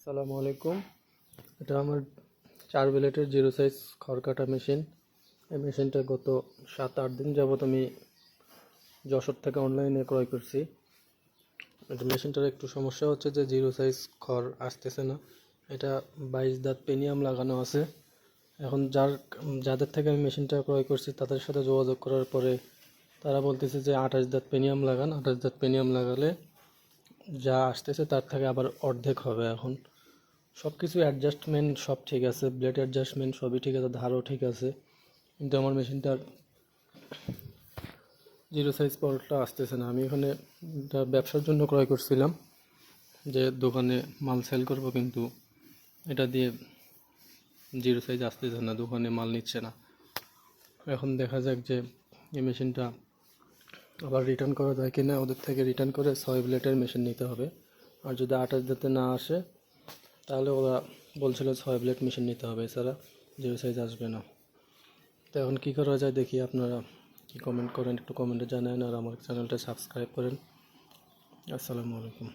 আসসালামু আলাইকুম। এটা আমার 4 ব্লেডের জিরো সাইজ খড় কাটা মেশিন। এই মেশিনটা গত 7-8 দিন যাবত আমি যশোর থেকে অনলাইনে ক্রয় করছি। এটা মেশিনটার একটু সমস্যা হচ্ছে যে জিরো সাইজ খড় আসতেছে না। এটা 22 দাঁত পেনিয়াম লাগানো আছে। এখন যাদের থেকে আমি মেশিনটা ক্রয় করছি তাদের সাথে যোগাযোগ করার পরে তারা বলতেছে যে 28 দাঁত পেনিয়াম লাগান। 28 দাঁত পেনিয়াম লাগালে যা আসতেছে তার থেকে আবার অর্ধেক হবে। এখন সব কিছু অ্যাডজাস্টমেন্ট সব ঠিক আছে, ব্লেড অ্যাডজাস্টমেন্ট সবই ঠিক আছে, ধারও ঠিক আছে, কিন্তু আমার মেশিনটার জিরো সাইজ পটটা আসতেছে না। আমি এখানে এটা ব্যবসার জন্য ক্রয় করছিলাম, যে দোকানে মাল সেল করব, কিন্তু এটা দিয়ে জিরো সাইজ আসতেছে না, দোকানে মাল নিচ্ছে না। এখন দেখা যাক যে এই মেশিনটা আবার রিটার্ন করা যায় কিনা। ওদের থেকে রিটার্ন করে 6 ব্লেডের মেশিন নিতে হবে। আর যদি 28 দাঁতে না আসে তাহলে ওরা বলছিল 6 ব্লেড মেশিন নিতে হবে, এছাড়া জিরো সাইজ আসবে না। তো এখন কী করা যায় দেখি, আপনারা কি কমেন্ট করেন, একটু কমেন্টে জানান, আর আমার চ্যানেলটা সাবস্ক্রাইব করেন। আসসালামু আলাইকুম।